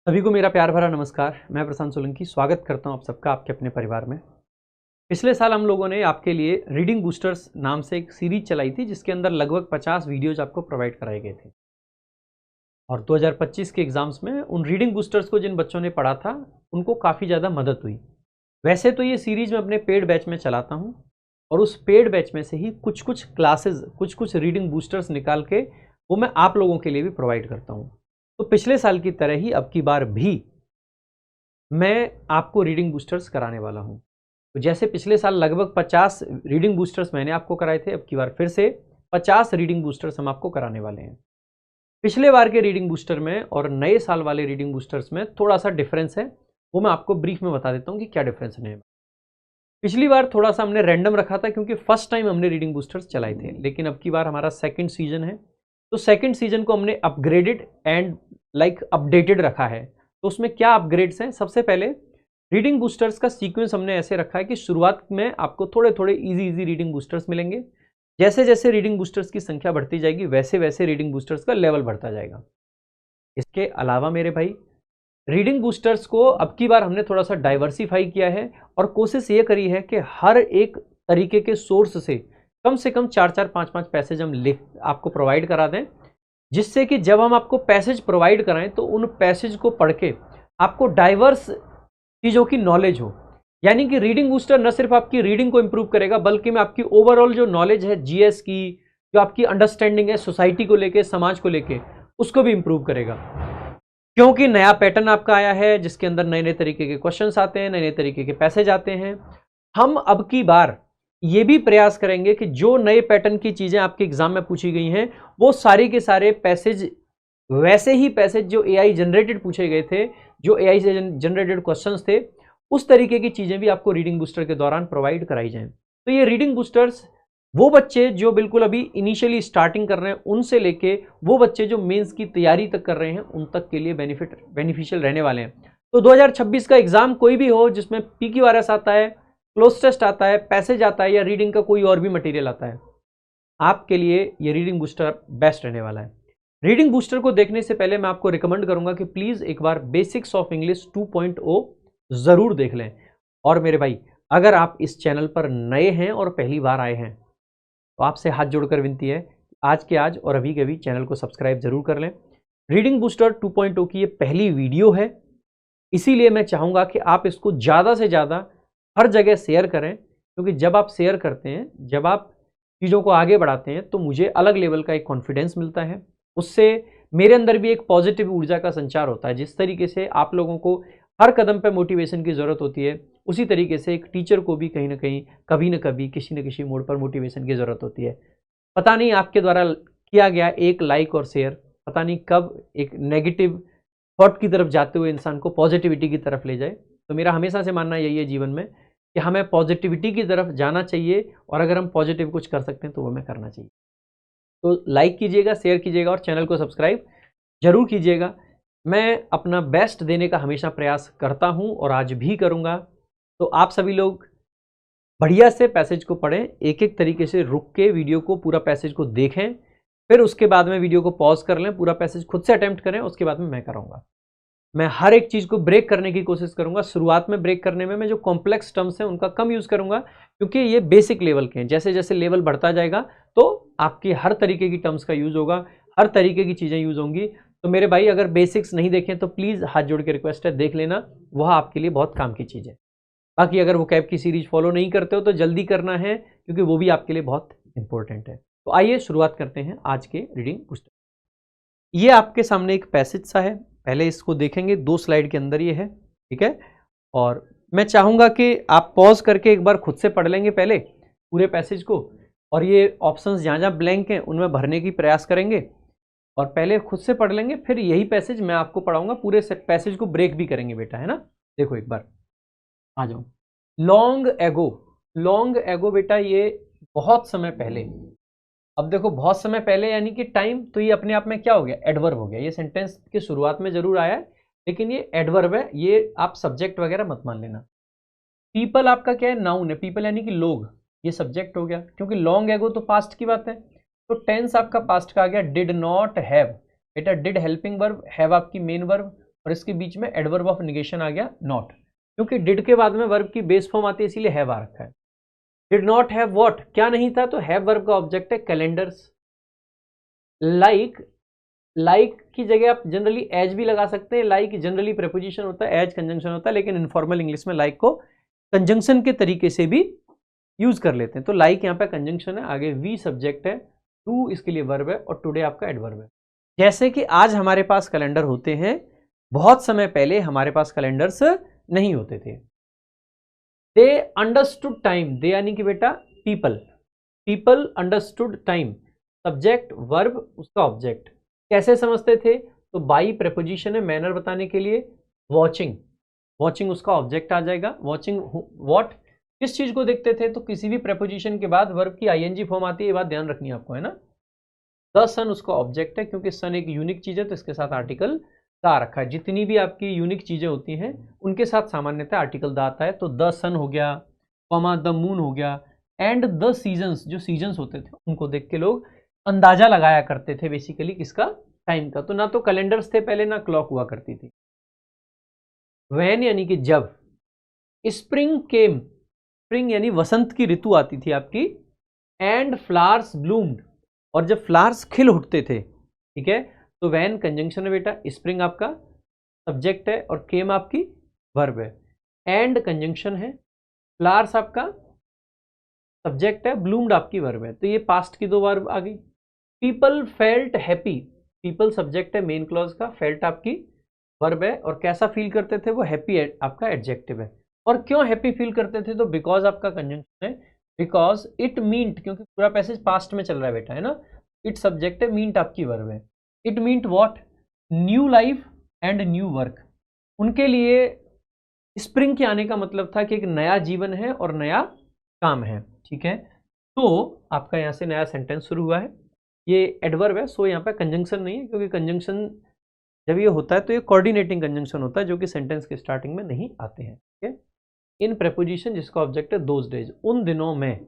सभी को मेरा प्यार भरा नमस्कार। मैं प्रशांत सोलंकी स्वागत करता हूं आप सबका आपके अपने परिवार में। पिछले साल हम लोगों ने आपके लिए रीडिंग बूस्टर्स नाम से एक सीरीज चलाई थी जिसके अंदर लगभग 50 वीडियोज आपको प्रोवाइड कराए गए थे और 2025 के एग्जाम्स में उन रीडिंग बूस्टर्स को जिन बच्चों ने पढ़ा था उनको काफ़ी ज़्यादा मदद हुई। वैसे तो ये सीरीज मैं अपने पेड बैच में चलाता हूँ और उस पेड बैच में से ही कुछ कुछ क्लासेस कुछ रीडिंग बूस्टर्स निकाल के वो मैं आप लोगों के लिए भी प्रोवाइड करता हूँ। तो पिछले साल की तरह ही अब की बार भी मैं आपको रीडिंग बूस्टर्स कराने वाला हूं। तो जैसे पिछले साल लगभग 50 रीडिंग बूस्टर्स मैंने आपको कराए थे, अब की बार फिर से 50 रीडिंग बूस्टर्स हम आपको कराने वाले हैं। पिछले बार के रीडिंग बूस्टर में और नए साल वाले रीडिंग बूस्टर्स में थोड़ा सा डिफरेंस है, वो मैं आपको ब्रीफ में बता देता हूं कि क्या डिफरेंस है। पिछली बार थोड़ा सा हमने रैंडम रखा था क्योंकि फर्स्ट टाइम हमने रीडिंग बूस्टर्स चलाए थे, लेकिन अब की बार हमारा सेकंड सीजन है तो सेकंड सीजन को हमने अपग्रेडेड एंड अपडेटेड रखा है। तो उसमें क्या अपग्रेड्स हैं? सबसे पहले रीडिंग बूस्टर्स का सीक्वेंस हमने ऐसे रखा है कि शुरुआत में आपको थोड़े थोड़े इजी रीडिंग बूस्टर्स मिलेंगे। जैसे जैसे रीडिंग बूस्टर्स की संख्या बढ़ती जाएगी वैसे वैसे रीडिंग बूस्टर्स का लेवल बढ़ता जाएगा। इसके अलावा मेरे भाई रीडिंग बूस्टर्स को अब की बार हमने थोड़ा सा डाइवर्सिफाई किया है और कोशिश ये करी है कि हर एक तरीके के सोर्स से कम 4-4 5-5 पैसेज हम लिख आपको प्रोवाइड करा दें, जिससे कि जब हम आपको पैसेज प्रोवाइड कराएं तो उन पैसेज को पढ़ के आपको डाइवर्स चीज़ों की नॉलेज हो। यानी कि रीडिंग बूस्टर न सिर्फ आपकी रीडिंग को इंप्रूव करेगा बल्कि में आपकी ओवरऑल जो नॉलेज है जीएस की, जो आपकी अंडरस्टैंडिंग है सोसाइटी को लेके, समाज को लेके, उसको भी इंप्रूव करेगा। क्योंकि नया पैटर्न आपका आया है जिसके अंदर नए नए तरीके के क्वेश्चंस आते हैं, नए नए तरीके के पैसेज आते हैं। हम अब की बार ये भी प्रयास करेंगे कि जो नए पैटर्न की चीजें आपके एग्जाम में पूछी गई हैं वो सारी के सारे पैसेज वैसे ही पैसेज जो एआई जनरेटेड पूछे गए थे, जो एआई से जनरेटेड क्वेश्चंस थे, उस तरीके की चीजें भी आपको रीडिंग बूस्टर के दौरान प्रोवाइड कराई जाएं। तो ये रीडिंग बूस्टर्स वो बच्चे जो बिल्कुल अभी इनिशियली स्टार्टिंग कर रहे हैं उनसे लेके वो बच्चे जो मेंस की तैयारी तक कर रहे हैं उन तक के लिए बेनिफिशियल रहने वाले हैं। तो 2026 का एग्जाम कोई भी हो जिसमें PQRS आता है, क्लोज टेस्ट आता है, पैसेज आता है या रीडिंग का कोई और भी मटेरियल आता है, आपके लिए ये रीडिंग बूस्टर बेस्ट रहने वाला है। रीडिंग बूस्टर को देखने से पहले मैं आपको रिकमेंड करूंगा कि प्लीज एक बार बेसिक्स ऑफ इंग्लिश 2.0 जरूर देख लें। और मेरे भाई अगर आप इस चैनल पर नए हैं और पहली बार आए हैं तो आपसे हाथ जोड़कर विनती है आज के आज और अभी के अभी चैनल को सब्सक्राइब जरूर कर लें। रीडिंग बूस्टर 2.0 की ये पहली वीडियो है, इसीलिए मैं चाहूंगा कि आप इसको ज़्यादा से ज़्यादा हर जगह शेयर करें, क्योंकि जब आप शेयर करते हैं, जब आप चीज़ों को आगे बढ़ाते हैं तो मुझे अलग लेवल का एक कॉन्फिडेंस मिलता है। उससे मेरे अंदर भी एक पॉजिटिव ऊर्जा का संचार होता है। जिस तरीके से आप लोगों को हर कदम पे मोटिवेशन की ज़रूरत होती है, उसी तरीके से एक टीचर को भी कहीं ना कहीं, कभी ना कभी, किसी न किसी मोड़ पर मोटिवेशन की ज़रूरत होती है। पता नहीं आपके द्वारा किया गया एक लाइक और शेयर पता नहीं कब एक नेगेटिव थॉट की तरफ जाते हुए इंसान को पॉजिटिविटी की तरफ ले जाए। तो मेरा हमेशा से मानना यही है जीवन में कि हमें पॉजिटिविटी की तरफ जाना चाहिए और अगर हम पॉजिटिव कुछ कर सकते हैं तो वो हमें करना चाहिए। तो लाइक कीजिएगा, शेयर कीजिएगा और चैनल को सब्सक्राइब जरूर कीजिएगा। मैं अपना बेस्ट देने का हमेशा प्रयास करता हूं और आज भी करूंगा। तो आप सभी लोग बढ़िया से पैसेज को पढ़ें, एक एक तरीके से रुक के वीडियो को, पूरा पैसेज को देखें, फिर उसके बाद में वीडियो को पॉज कर लें, पूरा पैसेज खुद से अटेम्प्ट करें, उसके बाद में मैं कराऊंगा। मैं हर एक चीज़ को ब्रेक करने की कोशिश करूंगा। शुरुआत में ब्रेक करने में मैं जो कॉम्प्लेक्स टर्म्स हैं उनका कम यूज़ करूंगा, क्योंकि ये बेसिक लेवल के हैं। जैसे जैसे लेवल बढ़ता जाएगा तो आपकी हर तरीके की टर्म्स का यूज़ होगा, हर तरीके की चीज़ें यूज़ होंगी। तो मेरे भाई अगर बेसिक्स नहीं देखें तो प्लीज़ हाथ जोड़ के रिक्वेस्ट है, देख लेना, वह आपके लिए बहुत काम की चीज़ है। बाकी अगर वो कैब की सीरीज फॉलो नहीं करते हो तो जल्दी करना है, क्योंकि वो भी आपके लिए बहुत इंपॉर्टेंट है। तो आइए शुरुआत करते हैं आज के रीडिंग बूस्टर। ये आपके सामने एक पैसेज सा है, पहले इसको देखेंगे, 2 स्लाइड के अंदर ये है, ठीक है। और मैं चाहूँगा कि आप पॉज करके एक बार खुद से पढ़ लेंगे पहले पूरे पैसेज को, और ये ऑप्शंस जहाँ जहाँ ब्लैंक हैं उनमें भरने की प्रयास करेंगे और पहले खुद से पढ़ लेंगे, फिर यही पैसेज मैं आपको पढ़ाऊंगा। पूरे पैसेज को ब्रेक भी करेंगे बेटा, है ना। देखो एक बार आ जाओ। लॉन्ग एगो बेटा ये बहुत समय पहले। अब देखो बहुत समय पहले यानी कि टाइम, तो ये अपने आप में क्या हो गया, एडवर्ब हो गया। ये सेंटेंस की शुरुआत में जरूर आया है लेकिन ये एडवर्ब है, ये आप सब्जेक्ट वगैरह मत मान लेना। पीपल आपका क्या है, नाउन है, पीपल यानी कि लोग, ये सब्जेक्ट हो गया, क्योंकि लॉन्ग एगो तो पास्ट की बात है। तो टेंस आपका पास्ट का आ गया, डिड नॉट हैव। बेटा डिड हेल्पिंग वर्ब, हैव आपकी मेन वर्ब, और इसके बीच में एडवर्ब ऑफ निगेशन आ गया नॉट, क्योंकि डिड के बाद में वर्ब की बेस फॉर्म आती है इसीलिए हैव आ रखा है। डिड नॉट हैव व्हाट, क्या नहीं था, तो हैव वर्ब का ऑब्जेक्ट है कैलेंडर्स। लाइक की जगह आप जनरली एज भी लगा सकते हैं, लाइक जनरली प्रेपोजिशन होता है, एज कंजंक्शन होता है, लेकिन इनफॉर्मल इंग्लिश में लाइक को कंजंक्शन के तरीके से भी यूज कर लेते हैं। तो लाइक यहाँ पे कंजंक्शन है, आगे वी सब्जेक्ट है, टू इसके लिए वर्ब है और टुडे आपका एडवर्ब है। जैसे कि आज हमारे पास कैलेंडर होते हैं, बहुत समय पहले हमारे पास कैलेंडर्स नहीं होते थे। दे अंडरस्टूड टाइम, दे यानी कि बेटा people understood time, subject verb उसका ऑब्जेक्ट। कैसे समझते थे, तो बाई प्रेपोजिशन है मैनर बताने के लिए, वॉचिंग उसका ऑब्जेक्ट आ जाएगा। वॉचिंग व्हाट, किस चीज को देखते थे, तो किसी भी प्रेपोजिशन के बाद वर्ब की आईएनजी फॉर्म आती है, ये बात ध्यान रखनी है आपको, है ना। द सन उसका ऑब्जेक्ट है, क्योंकि सन एक यूनिक चीज है तो इसके साथ आर्टिकल द आ रखा है। जितनी भी आपकी यूनिक चीजें होती हैं उनके साथ सामान्यतः आर्टिकल द आता है। तो द सन हो गया, कॉमा द मून हो गया, एंड द सीजन्स, जो सीजन्स होते थे उनको देख के लोग अंदाजा लगाया करते थे बेसिकली किसका, टाइम का। तो ना तो कैलेंडर्स थे पहले, ना क्लॉक हुआ करती थी। वैन यानी कि जब, स्प्रिंग केम, स्प्रिंग यानी वसंत की ऋतु आती थी आपकी, एंड फ्लावर्स ब्लूम्ड, और जब फ्लावर्स खिल उठते थे, ठीक है। तो वैन कंजंक्शन है बेटा, स्प्रिंग आपका सब्जेक्ट है और केम आपकी वर्ब है, एंड कंजंक्शन है, फ्लावर्स आपका सब्जेक्ट है, ब्लूम्ड आपकी वर्ब है। तो ये पास्ट की दो वर्ब आ गई। People felt happy, people subject है मेन क्लॉज का, फेल्ट आपकी वर्ब है, और कैसा फील करते थे वो, हैप्पी आपका एडजेक्टिव है। और क्यों हैप्पी फील करते थे, तो बिकॉज आपका कंजंक्शन है, बिकॉज इट मींट, क्योंकि पूरा पैसेज पास्ट में चल रहा है बेटा, है ना। इट सब्जेक्ट है, मींट आपकी वर्ब है। It meant what, new life and new work. उनके लिए स्प्रिंग के आने का मतलब था कि एक नया जीवन है और नया काम है, ठीक है। तो आपका यहाँ से नया सेंटेंस शुरू हुआ है, ये एडवर्ब है, सो यहाँ पे कंजंक्शन नहीं है, क्योंकि कंजंक्शन जब ये होता है तो ये कोऑर्डिनेटिंग कंजंक्शन होता है, जो कि सेंटेंस के स्टार्टिंग में नहीं आते हैं, ठीक है। इन प्रेपोजिशन जिसका ऑब्जेक्ट है दोज डेज, उन दिनों में,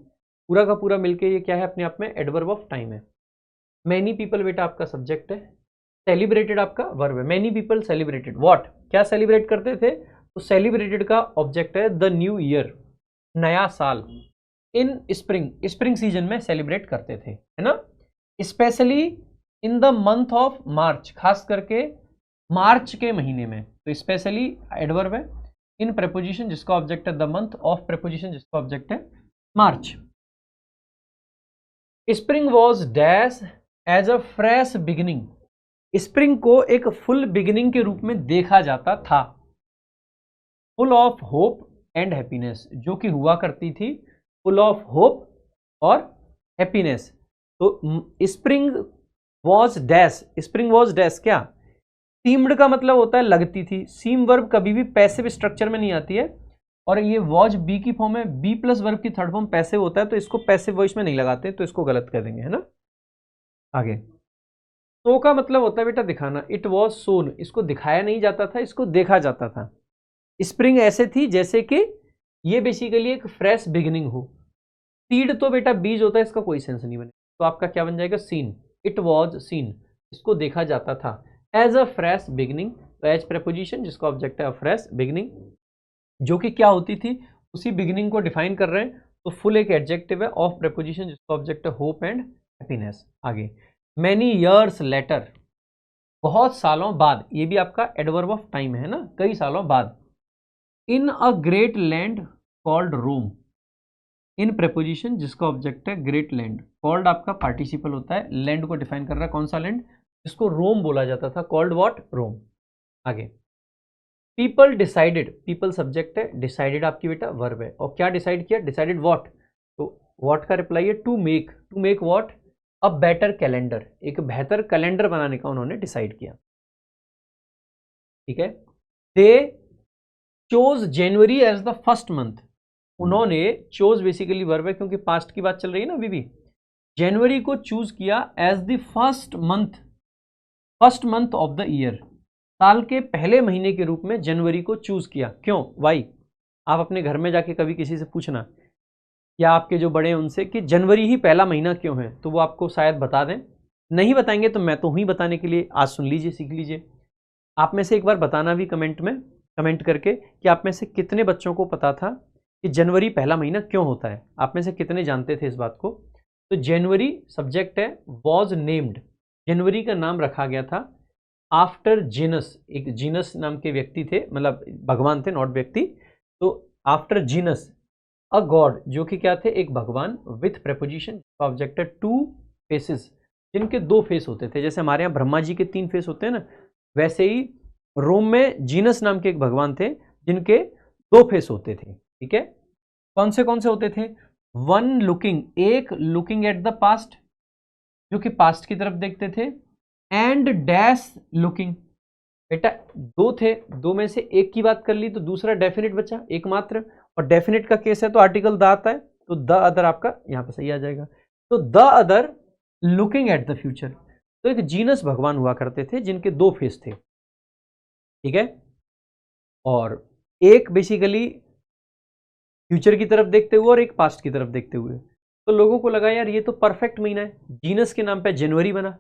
पूरा का पूरा मिलके ये क्या है, अपने आप में एडवर्ब ऑफ टाइम है। मैनी पीपल बेटा आपका सब्जेक्ट है, सेलिब्रेटेड आपका वर्ब है। मैनी पीपल सेलिब्रेटेड व्हाट, क्या सेलिब्रेट करते थे, तो सेलिब्रेटेड का ऑब्जेक्ट है द न्यू ईयर, नया साल। इन स्प्रिंग सीजन में सेलिब्रेट करते थे, है ना। Specially in the month of March, खास करके मार्च के महीने में, तो स्पेशली एडवर्ब है। इन प्रेपोजिशन जिसका ऑब्जेक्ट है द मंथ, ऑफ प्रेपोजिशन जिसका ऑब्जेक्ट है March. Spring was dash as a fresh beginning, spring को एक फुल बिगिनिंग के रूप में देखा जाता था, full of hope and happiness, जो कि हुआ करती थी फुल ऑफ होप और हैप्पीनेस। तो spring was dash, spring was dash क्या, सीम्ड का मतलब होता है लगती थी। सीम वर्ब कभी भी पैसिव स्ट्रक्चर में नहीं आती है, और ये वॉज बी की फॉर्म है, बी प्लस वर्ब की थर्ड फॉर्म पैसिव होता है, तो इसको पैसिव वॉइस में नहीं लगाते, तो इसको गलत कर देंगे, है ना। आगे तो का मतलब होता है बेटा दिखाना, इट वॉज सोन, इसको दिखाया नहीं जाता था, इसको देखा जाता था। स्प्रिंग ऐसे थी जैसे कि ये बेसिकली एक फ्रेश बिगिनिंग हो। सीड तो बेटा बीज होता है, इसका कोई सेंस नहीं बने, तो आपका क्या बन जाएगा, सीन, इट वॉज सीन, इसको देखा जाता था एज अ फ्रेश बिगिनिंग। तो एज प्रेपोजिशन जिसका ऑब्जेक्ट है फ्रेश बिगिनिंग, जो कि क्या होती थी, उसी बिगिनिंग को डिफाइन कर रहे हैं, तो फुल एक एडजेक्टिव है। ऑफ प्रेपोजिशन जिसका ऑब्जेक्ट है होप एंड हैप्पीनेस। आगे मैनी ईयर्स लेटर, बहुत सालों बाद, ये भी आपका एडवर्ब ऑफ टाइम है ना, कई सालों बाद। In a great land called Rome, in preposition जिसका ऑब्जेक्ट है ग्रेट लैंड, कॉल्ड आपका पार्टिसिपल होता है, लैंड को डिफाइन कर रहा है, कौन सा लैंड, जिसको रोम बोला जाता था, कॉल्ड व्हाट, रोम। आगे पीपल डिसाइडेड, पीपल सब्जेक्ट है, डिसाइडेड आपकी बेटा वर्ब है, और क्या डिसाइड किया, डिसाइडेड व्हाट, तो व्हाट का रिप्लाई है to make what, a better calendar, एक बेहतर कैलेंडर बनाने का उन्होंने डिसाइड किया, ठीक है। They chose January as the first month, उन्होंने, चोज बेसिकली वर्ब है क्योंकि पास्ट की बात चल रही है ना अभी भी, जनवरी को चूज किया as the first month of the year, साल के पहले महीने के रूप में जनवरी को चूज किया। क्यों, वाई, आप अपने घर में जाके कभी किसी से पूछना, या आपके जो बड़े हैं उनसे, कि जनवरी ही पहला महीना क्यों है, तो वो आपको शायद बता दें, नहीं बताएंगे तो मैं तो हूँ ही बताने के लिए, आज सुन लीजिए, सीख लीजिए। आप में से एक बार बताना भी कमेंट करके कि आप में से कितने बच्चों को पता था कि जनवरी पहला महीना क्यों होता है। आप में से कितने जानते थे इस बात को। तो जनवरी सब्जेक्ट है, वॉज नेम्ड, जनवरी का नाम रखा गया था आफ्टर जीनस, एक जीनस नाम के व्यक्ति थे, मतलब भगवान थे, नॉट व्यक्ति। तो आफ्टर जीनस अ गॉड, जो कि क्या थे, एक भगवान, विथ प्रेपोजिशन ऑब्जेक्ट है टू फेसेस, जिनके दो फेस होते थे। जैसे हमारे यहाँ ब्रह्मा जी के 3 फेस होते हैं ना, वैसे ही रोम में जीनस नाम के एक भगवान थे जिनके 2 फेस होते थे। ठीक है, कौन से होते थे? वन लुकिंग, एक लुकिंग एट द पास्ट, जो कि पास्ट की तरफ देखते थे, एंड डैश लुकिंग। बेटा 2 थे, 2 में से एक की बात कर ली तो दूसरा डेफिनेट बचा, एकमात्र, और डेफिनेट का केस है तो आर्टिकल द आता है, तो द अदर आपका यहां पे सही आ जाएगा। तो the other looking at the future, तो एक जीनस भगवान हुआ करते थे जिनके 2 फेस थे। ठीक है, और एक बेसिकली फ्यूचर की तरफ देखते हुए और एक पास्ट की तरफ देखते हुए। तो लोगों को लगा यार ये तो परफेक्ट महीना है, जीनस के नाम पे जनवरी बना,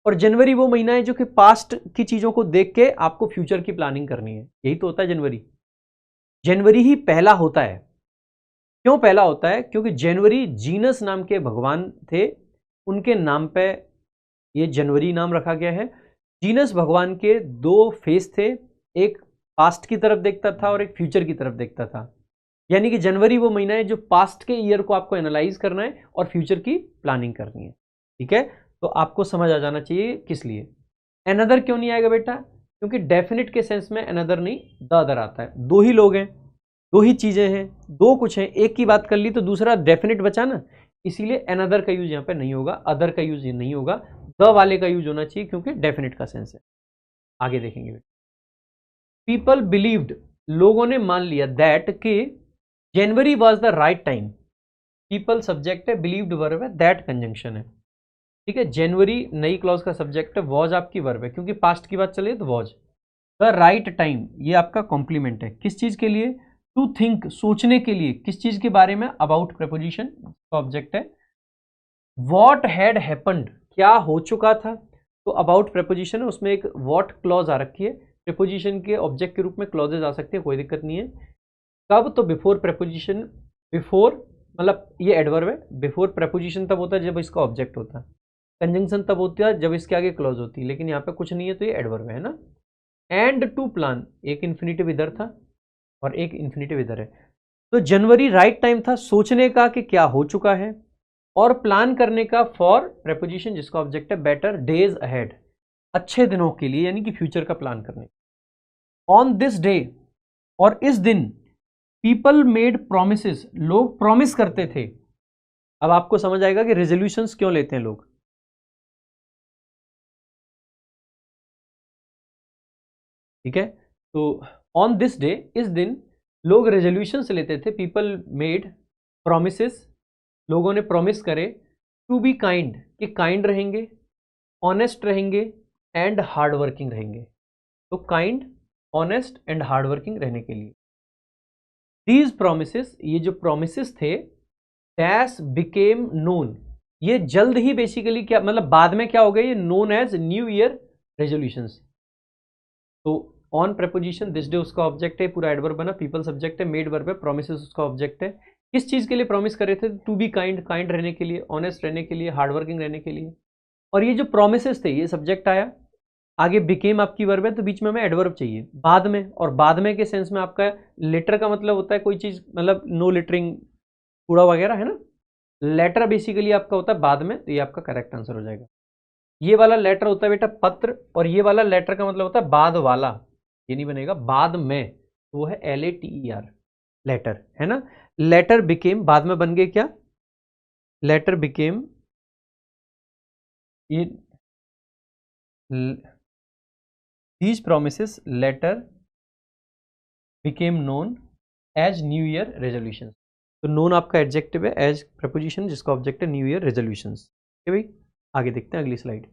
और जनवरी वो महीना है जो कि पास्ट की चीजों को देख के आपको फ्यूचर की प्लानिंग करनी है। यही तो होता है जनवरी। जनवरी ही पहला होता है। क्यों पहला होता है? क्योंकि जनवरी जीनस नाम के भगवान थे, उनके नाम पे ये जनवरी नाम रखा गया है। जीनस भगवान के 2 फेस थे, एक पास्ट की तरफ देखता था और एक फ्यूचर की तरफ देखता था। यानी कि जनवरी वो महीना है जो पास्ट के ईयर को आपको एनालाइज करना है और फ्यूचर की प्लानिंग करनी है। ठीक है, तो आपको समझ आ जाना चाहिए किस लिए। अनदर क्यों नहीं आएगा बेटा? क्योंकि डेफिनेट के सेंस में अनदर नहीं, द अदर आता है। 2 ही लोग हैं, 2 ही चीजें हैं, 2 कुछ हैं, एक की बात कर ली तो दूसरा डेफिनेट बचा ना, इसीलिए अनदर का यूज यहाँ पे नहीं होगा, अदर का यूज नहीं होगा, द वाले का यूज होना चाहिए क्योंकि डेफिनेट का सेंस है। आगे देखेंगे। पीपल बिलीव्ड, लोगों ने मान लिया, दैट कि January was the right time. People subject है, बिलीव्ड वर्ब है, दैट कंजंक्शन है। ठीक है, जनवरी नई क्लॉज का सब्जेक्ट है, वॉज आपकी वर्ब है, क्योंकि पास्ट की बात चले तो वॉज। द राइट टाइम ये आपका कॉम्प्लीमेंट है, किस चीज के लिए? टू थिंक, सोचने के लिए, किस चीज के बारे में? अबाउट प्रेपोजिशन का ऑब्जेक्ट है। वॉट हैड हैपन्ड, क्या हो चुका था, तो अबाउट प्रेपोजिशन है, उसमें एक वॉट क्लॉज आ रखी है, प्रेपोजिशन के ऑब्जेक्ट के रूप में क्लॉजेज आ सकते हैं, कोई दिक्कत नहीं है। कब? तो बिफोर प्रेपोजिशन, बिफोर मतलब ये एडवर्ब है, बिफोर प्रेपोजिशन तब होता है जब इसका ऑब्जेक्ट होता है, कंजंक्शन तब होता है जब इसके आगे क्लॉज होती है, लेकिन यहाँ पे कुछ नहीं है तो ये एडवर्ब है ना। एंड टू प्लान, एक इन्फिनेटिव इधर था और एक इन्फिनेटिव इधर है। तो जनवरी राइट टाइम था सोचने का कि क्या हो चुका है, और प्लान करने का फॉर प्रेपोजिशन जिसका ऑब्जेक्ट है बेटर डेज अहेड, अच्छे दिनों के लिए, यानी कि फ्यूचर का प्लान करने। ऑन दिस डे, और इस दिन, पीपल मेड प्रोमिसेस, लोग प्रॉमिस करते थे। अब आपको समझ आएगा कि रेजोल्यूशंस क्यों लेते हैं लोग। ठीक है, तो ऑन दिस डे, इस दिन लोग रेजोल्यूशंस लेते थे। पीपल मेड प्रोमिसेस, लोगों ने प्रॉमिस करे, टू बी काइंड, कि काइंड रहेंगे, ऑनेस्ट रहेंगे, एंड हार्ड वर्किंग रहेंगे। तो kind, honest and hard working रहने के लिए। दीज प्रोमिसेस, ये जो प्रोमिसेस थे, डैश बिकेम नोन, ये जल्द ही बेसिकली क्या मतलब बाद में क्या हो गए, ये known as new year resolutions. तो ऑन प्रेपोजिशन दिस डे उसका ऑब्जेक्ट है, पूरा एडवर्ब बना, पीपल सब्जेक्ट है, मेड वर्ब है, प्रोमिसेस उसका ऑब्जेक्ट है। किस चीज के लिए प्रॉमिस कर रहे थे? टू बी काइंड, काइंड रहने के लिए, ऑनेस्ट रहने के लिए, हार्ड वर्किंग रहने के लिए। और ये जो प्रोमिसेस थे, ये सब्जेक्ट आया, आगे बिकेम आपकी वर्ब है, तो बीच में हमें एडवर्ब चाहिए बाद में, और बाद में के सेंस में आपका लेटर का मतलब होता है कोई चीज, मतलब नो लिटरिंग, कूड़ा वगैरह है ना, लेटर बेसिकली आपका होता है बाद में, तो ये आपका करेक्ट आंसर हो जाएगा। ये वाला लेटर होता है बेटा पत्र, और ये वाला लेटर का मतलब होता है बाद वाला, ये नहीं बनेगा बाद में, तो वो है LATER, लेटर है ना। लेटर बिकेम, बाद में बन गए क्या? लेटर बिकेम, ये these promises later became known as new year resolution. तो नोन आपका एडजेक्टिव है, एज प्रपोजिशन जिसका ऑब्जेक्ट है न्यू ईयर रेजोल्यूशन। भाई आगे देखते हैं अगली slide.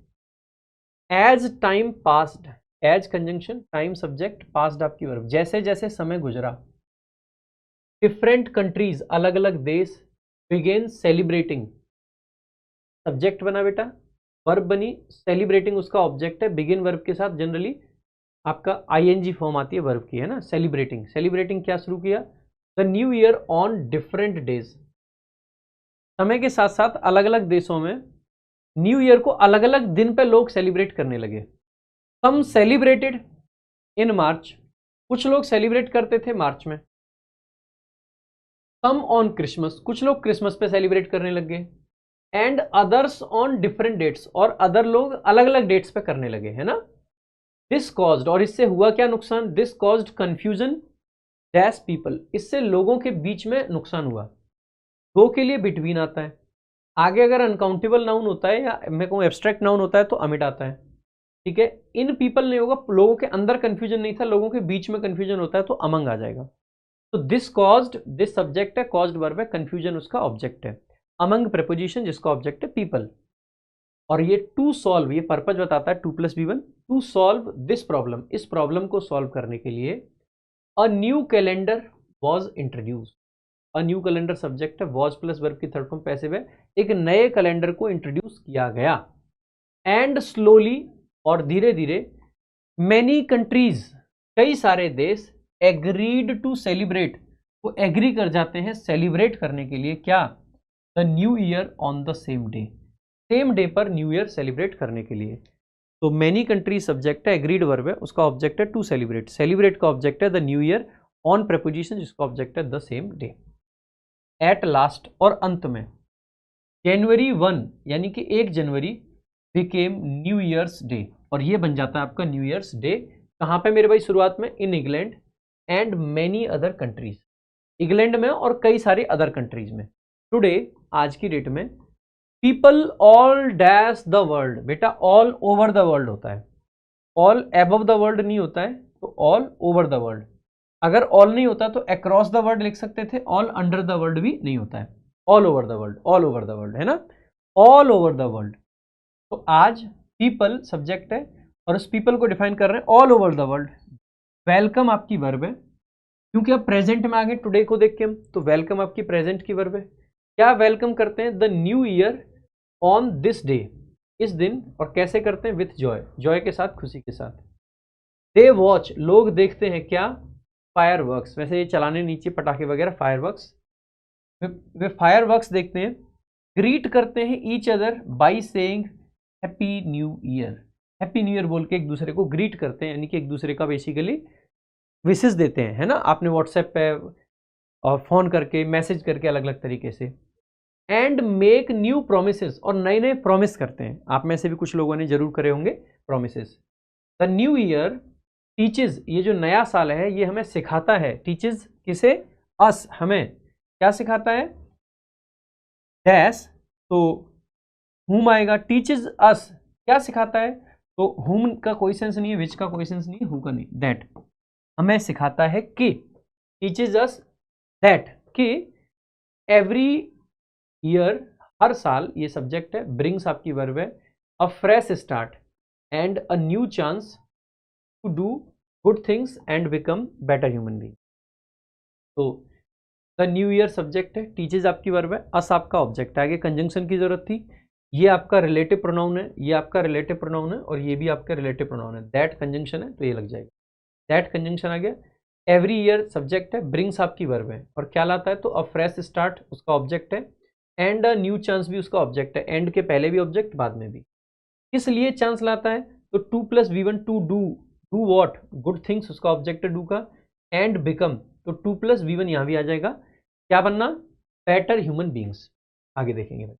As time passed, as conjunction, time subject, passed आपकी वर्ब, जैसे जैसे समय गुजरा, डिफरेंट कंट्रीज, अलग अलग देश, बिगेन सेलिब्रेटिंग, सब्जेक्ट बना बेटा, वर्ब बनी, सेलिब्रेटिंग उसका ऑब्जेक्ट है, बिगिन वर्ब के साथ जनरली आपका आईएनजी फॉर्म आती है वर्ब की, है ना। सेलिब्रेटिंग, सेलिब्रेटिंग क्या शुरू किया? The new year on different days. समय के साथ साथ अलग अलग देशों में न्यू ईयर को अलग अलग दिन पे लोग सेलिब्रेट करने लगे। सम सेलिब्रेटेड इन मार्च, कुछ लोग सेलिब्रेट करते थे मार्च में। सम ऑन क्रिसमस, कुछ लोग क्रिसमस पे सेलिब्रेट करने लग गए। And others on different dates, और अदर लोग अलग अलग डेट्स पे करने लगे, है ना। दिस कॉज्ड, और इससे हुआ क्या नुकसान? This caused confusion dash people, इससे लोगों के बीच में नुकसान हुआ। दो के लिए बिटवीन आता है, आगे अगर अनकाउंटेबल नाउन होता है या मैं कहूँ एब्स्ट्रैक्ट नाउन होता है तो अमिट आता है, ठीक है। इन पीपल नहीं होगा, लोगों के अंदर कंफ्यूजन नहीं था, लोगों के बीच में कंफ्यूजन होता है तो अमंग आ जाएगा। तो दिस कॉज्ड, दिस सब्जेक्ट है, कॉज्ड वर्ब है, कंफ्यूजन उसका ऑब्जेक्ट है, अमंग प्रेपोजिशन जिसका ऑब्जेक्ट है पीपल। और ये टू सॉल्व, ये पर्पज बताता है 2+B1, to solve this problem, इस प्रॉब्लम को सॉल्व करने के लिए a new calendar was introduce. A new calendar subject है, वॉज प्लस वर्ब की थर्ड फॉर्म पैसिव है, एक नए कैलेंडर को इंट्रोड्यूस किया गया। एंड स्लोली, और धीरे धीरे, मैनी कंट्रीज, कई सारे देश, एग्रीड टू सेलिब्रेट, वो एग्री कर जाते हैं सेलिब्रेट करने के लिए क्या? The new year on the same day, same day पर न्यू ईयर सेलिब्रेट करने के लिए। तो मैनी कंट्री सब्जेक्ट है, एग्रीड वर्ब है, उसका ऑब्जेक्ट है टू सेलिब्रेट, सेलिब्रेट का ऑब्जेक्ट है the new year, on preposition जिसका ऑब्जेक्ट है the same day. At last, और अंत में, जनवरी 1 यानी कि 1 जनवरी बिकेम न्यू ईयर्स डे, और ये बन जाता है आपका न्यू ईयर्स डे। कहाँ पे मेरे भाई? शुरुआत में in England and many other countries, England में और कई सारी अदर कंट्रीज में। टुडे, आज की डेट में, people all dash the world, बेटा ऑल ओवर द वर्ल्ड होता है, ऑल एबव द वर्ल्ड नहीं होता है, तो ऑल ओवर द वर्ल्ड। अगर ऑल नहीं होता तो अक्रॉस द वर्ल्ड लिख सकते थे, ऑल अंडर द वर्ल्ड भी नहीं होता है, all over the world, all over the world, है ना, ऑल ओवर द वर्ल्ड। तो आज पीपल सब्जेक्ट है और उस पीपल को डिफाइन कर रहे हैं all over the world. Welcome आपकी वर्ब है, क्योंकि अब प्रेजेंट में आ गए टुडे को देख के हम, तो वेलकम आपकी प्रेजेंट की वर्ब है। क्या वेलकम करते हैं? The new year on this day, इस दिन, और कैसे करते हैं? विथ जॉय, जॉय के साथ, खुशी के साथ। दे वॉच, लोग देखते हैं क्या? फायर वर्क्स, वैसे ये चलाने नीचे पटाखे वगैरह फायर वर्क्स, वे फायर वर्क्स देखते हैं। ग्रीट करते हैं each other by saying happy new year, happy new year बोल के एक दूसरे को ग्रीट करते हैं, यानी कि एक दूसरे का बेसिकली विशेष देते हैं, है ना। आपने व्हाट्सएप पे और फोन करके, मैसेज करके, अलग अलग तरीके से। एंड मेक न्यू प्रोमिसेस, और नए नए प्रॉमिस करते हैं। आप में से भी कुछ लोगों ने जरूर करे होंगे promises. The new year teaches, ये जो नया साल है ये हमें सिखाता है, टीचेज किसे? अस, हमें क्या सिखाता है? डैश, तो हुम आएगा, टीचेज अस क्या सिखाता है? तो हुम का कोई सेंस नहीं है, विच का कोई सेंस नहीं है, हु का नहीं, दैट हमें सिखाता है कि, टीचेज अस दैट, कि एवरी ईयर, हर साल, ये सब्जेक्ट है, ब्रिंग्स आपकी वर्ब है, a fresh start and a new chance to do good things and become better human being. तो द न्यू ईयर सब्जेक्ट है, टीचेज आपकी वर्ब है, अस आपका ऑब्जेक्ट है, आगे कंजंक्शन की जरूरत थी। ये आपका रिलेटिव प्रोनाउन है, ये आपका रिलेटिव प्रोनाउन है, और ये भी आपका रिलेटिव प्रोनाउन है। दैट कंजंक्शन है तो ये लग जाएगा, दैट कंजंक्शन आ गया। एवरी ईयर सब्जेक्ट है, ब्रिंग्स आपकी वर्ब है, और क्या लाता है? तो अ फ्रेश स्टार्ट उसका ऑब्जेक्ट है, एंड अ न्यू चांस भी उसका ऑब्जेक्ट है, एंड के पहले भी ऑब्जेक्ट, बाद में भी। किस लिए चांस लाता है? तो 2+V1 to do, do what? Good things उसका ऑब्जेक्ट है डू का, एंड बिकम, तो 2+V1 यहां भी आ जाएगा, क्या बनना? Better human beings. आगे देखेंगे भाई।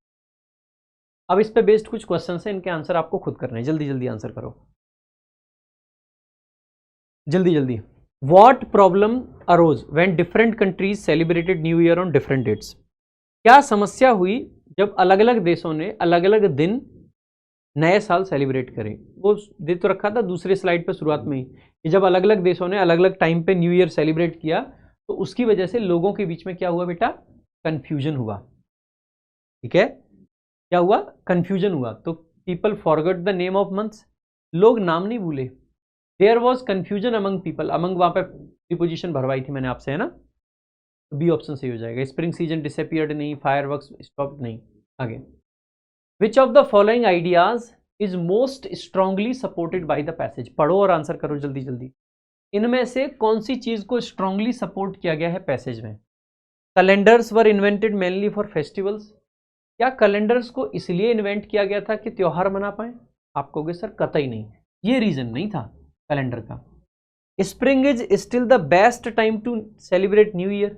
अब इस पे बेस्ड कुछ क्वेश्चन है, इनके आंसर आपको खुद करने हैं, जल्दी जल्दी आंसर करो, जल्दी जल्दी। What problem arose when different countries celebrated new year on different dates, क्या समस्या हुई जब अलग अलग देशों ने अलग अलग दिन नए साल सेलिब्रेट करें? वो दे तो रखा था दूसरे स्लाइड पे शुरुआत में ही, कि जब अलग अलग देशों ने अलग अलग टाइम पे न्यू ईयर सेलिब्रेट किया तो उसकी वजह से लोगों के बीच में क्या हुआ बेटा? कंफ्यूजन हुआ, ठीक है। क्या हुआ? कंफ्यूजन हुआ। तो people forgot the name of months, लोग नाम नहीं भूले। There was confusion among people, among वहां पे प्रीपोजिशन भरवाई थी मैंने आपसे, है ना, तो बी ऑप्शन सही हो जाएगा। स्प्रिंग सीजन डिसअपीयर्ड नहीं, फायरवर्क्स स्टॉप नहीं। आगे, which of the following ideas is most strongly supported by the passage. पढ़ो और आंसर करो जल्दी जल्दी। इनमें से कौन सी चीज को स्ट्रांगली सपोर्ट किया गया है पैसेज में? Calendars were invented mainly for festivals. क्या कैलेंडर्स को इसलिए इन्वेंट किया गया था कि त्योहार मना पाए? आप कहोगे सर कतई नहीं, ये रीजन नहीं था कैलेंडर का। Spring is still the best time to celebrate new year.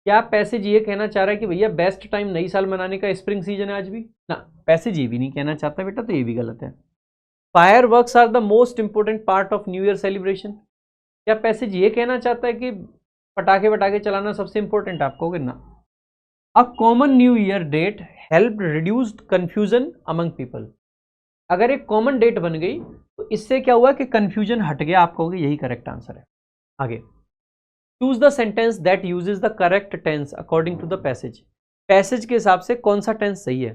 क्या पैसेज ये कहना चाह रहा है कि भैया बेस्ट टाइम नई साल मनाने का स्प्रिंग सीजन है आज भी? ना, पैसेज ये भी नहीं कहना चाहता बेटा, तो ये भी गलत है। Fireworks are the most important part of new year celebration. क्या पैसेज ये कहना चाहता है कि पटाखे वटाखे चलाना सबसे इंपॉर्टेंट है? आप कहोगे ना। A common new year that help reduced confusion among people. अगर एक कॉमन डेट बन गई तो इससे क्या हुआ कि कंफ्यूजन हट गया। आप कहोगे यही करेक्ट आंसर है। आगे, choose the sentence that uses the correct tense according to the passage. Passage के हिसाब से कौन सा टेंस सही है?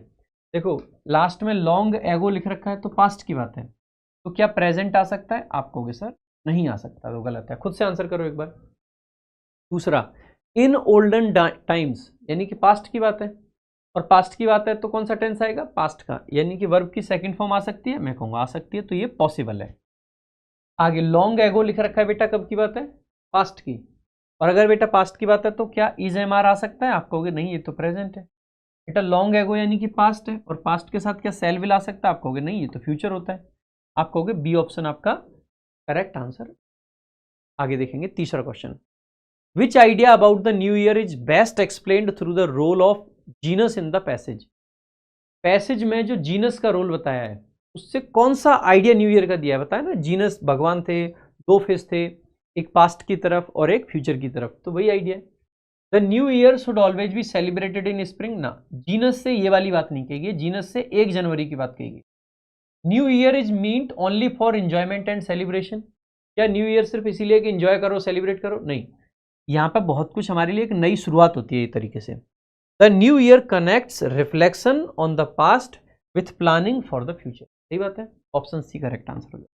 देखो लास्ट में लॉन्ग एगो लिख रखा है तो पास्ट की बात है, तो क्या प्रेजेंट आ सकता है? आप कहोगे सर नहीं आ सकता, तो गलत है। खुद से आंसर करो एक बार। दूसरा, इन ओल्डन टाइम्स, यानी कि पास्ट की बात है, और पास्ट की बात है तो कौन सा टेंस आएगा? पास्ट का, यानी कि वर्ब की सेकंड फॉर्म आ सकती है? मैं कहूँगा आ सकती है, तो ये पॉसिबल है। आगे लॉन्ग एगो लिख रखा है बेटा, कब की बात है? पास्ट की। और अगर बेटा पास्ट की बात है तो क्या इज एम आर आ सकता है? आप कहोगे नहीं, ये तो प्रेजेंट है। बेटा लॉन्ग एगो यानी कि पास्ट है, और पास्ट के साथ क्या सेल विल आ सकता है? आप कहोगे नहीं, ये तो फ्यूचर होता है। आप कहोगे बी ऑप्शन आपका करेक्ट आंसर। आगे देखेंगे तीसरा question. Which idea about the new year is best explained through the role of Janus in the passage. Passage में जो जीनस का रोल बताया है उससे कौन सा आइडिया न्यू ईयर का दिया है? बताया ना, जीनस भगवान थे, दो फेस थे, एक पास्ट की तरफ और एक फ्यूचर की तरफ, तो वही आइडिया है। The new year should always be celebrated in spring. ना, जीनस से ये वाली बात नहीं कहेगी, जीनस से 1 जनवरी की बात कहेगी। New year is meant only for enjoyment and celebration. क्या न्यू ईयर सिर्फ इसीलिए कि एंजॉय करो, सेलिब्रेट करो? नहीं, यहाँ पर बहुत कुछ हमारे लिए एक नई शुरुआत होती है। ये तरीके से the new year connects reflection on the past with planning for the future. सही बात है, ऑप्शन सी करेक्ट आंसर हो गया।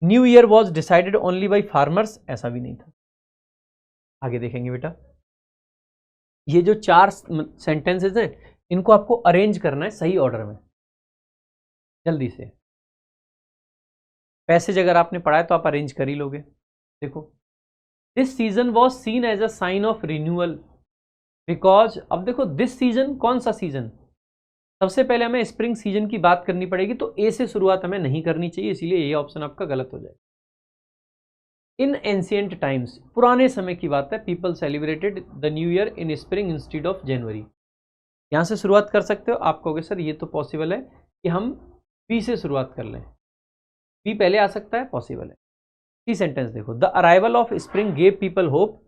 New year was decided only by farmers, ऐसा भी नहीं था। आगे देखेंगे बेटा, ये जो 4 सेंटेंसेज हैं इनको आपको अरेंज करना है सही ऑर्डर में, जल्दी से। पैसेज अगर आपने पढ़ा है तो आप अरेंज कर ही लोगे। देखो, this season was seen as a sign of renewal because, अब देखो दिस सीजन कौन सा सीजन? सबसे पहले हमें स्प्रिंग सीजन की बात करनी पड़ेगी, तो ए से शुरुआत हमें नहीं करनी चाहिए, इसीलिए ये ऑप्शन आपका गलत हो जाएगा। इन एंशिएंट टाइम्स, पुराने समय की बात है, people celebrated the new year in spring instead of January. यहाँ से शुरुआत कर सकते हो। आप कहोगे सर ये तो पॉसिबल है कि हम बी से शुरुआत कर लें, बी पहले आ सकता है, पॉसिबल है। सी सेंटेंस देखो, the arrival of spring gave people hope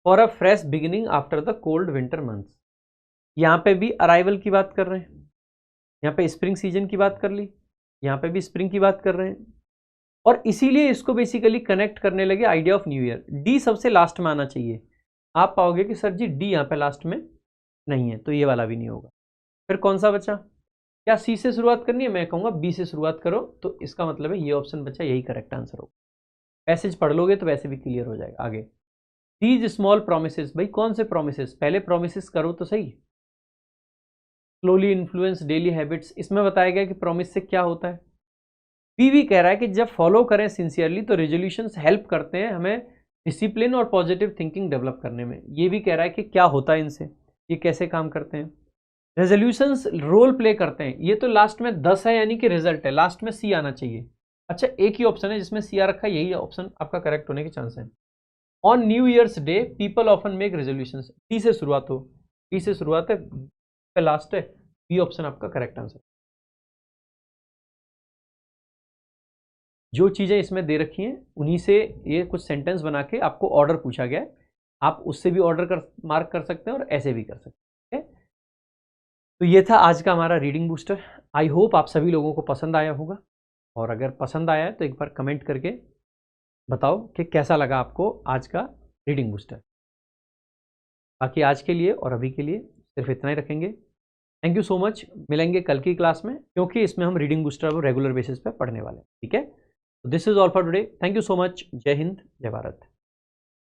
for a fresh beginning after the cold winter months. यहाँ पे भी अराइवल की बात कर रहे हैं, यहाँ पे स्प्रिंग सीजन की बात कर ली, यहाँ पे भी स्प्रिंग की बात कर रहे हैं, और इसीलिए इसको बेसिकली कनेक्ट करने लगे idea of new year. D सबसे लास्ट में आना चाहिए। आप पाओगे कि सर जी डी यहाँ पे लास्ट में नहीं है, तो ये वाला भी नहीं होगा। फिर कौन सा बचा? क्या सी से शुरुआत करनी है? मैं कहूँगा बी से शुरुआत करो, तो इसका मतलब है ये ऑप्शन बचा, यही करेक्ट आंसर होगा। पैसेज पढ़ लोगे तो वैसे भी क्लियर हो जाएगा। आगे, दीज स्मॉल प्रोमिसेस, भाई कौन से प्रोमिसेस? पहले प्रोमिसेस करो तो सही। स्लोली इन्फ्लुएंस डेली हैबिट्स, इसमें बताया गया कि प्रॉमिस से क्या होता है। भी कह रहा है कि जब फॉलो करें सिंसियरली तो रेजोल्यूशंस हेल्प करते हैं हमें डिसिप्लिन और पॉजिटिव थिंकिंग डेवलप करने में। ये भी कह रहा है कि क्या होता है इनसे, ये कैसे काम करते हैं। रेजोल्यूशंस रोल प्ले करते हैं, ये तो लास्ट में 10 है, यानी कि रिजल्ट है, लास्ट में सी आना चाहिए। अच्छा, एक ही ऑप्शन है जिसमें सी आ रखा है, यही ऑप्शन आपका करेक्ट होने के चांस है। On new years day people often make resolutions, T से शुरुआत हो, टी से शुरुआत है, लास्ट है, बी ऑप्शन आपका करेक्ट आंसर। जो चीज़ें इसमें दे रखी हैं उन्हीं से ये कुछ सेंटेंस बना के आपको ऑर्डर पूछा गया है, आप उससे भी ऑर्डर कर मार्क कर सकते हैं और ऐसे भी कर सकते हैं। तो ये था आज का हमारा रीडिंग बूस्टर। आई होप आप सभी लोगों को पसंद आया होगा, और अगर पसंद आया है तो एक बार कमेंट करके बताओ कि कैसा लगा आपको आज का रीडिंग बूस्टर। बाकी आज के लिए और अभी के लिए सिर्फ इतना ही रखेंगे। थैंक यू सो मच, मिलेंगे कल की क्लास में, क्योंकि इसमें हम रीडिंग बूस्टर रेगुलर बेसिस पे पढ़ने वाले हैं। ठीक है, this is all for today, thank you so much, जय हिंद, जय भारत।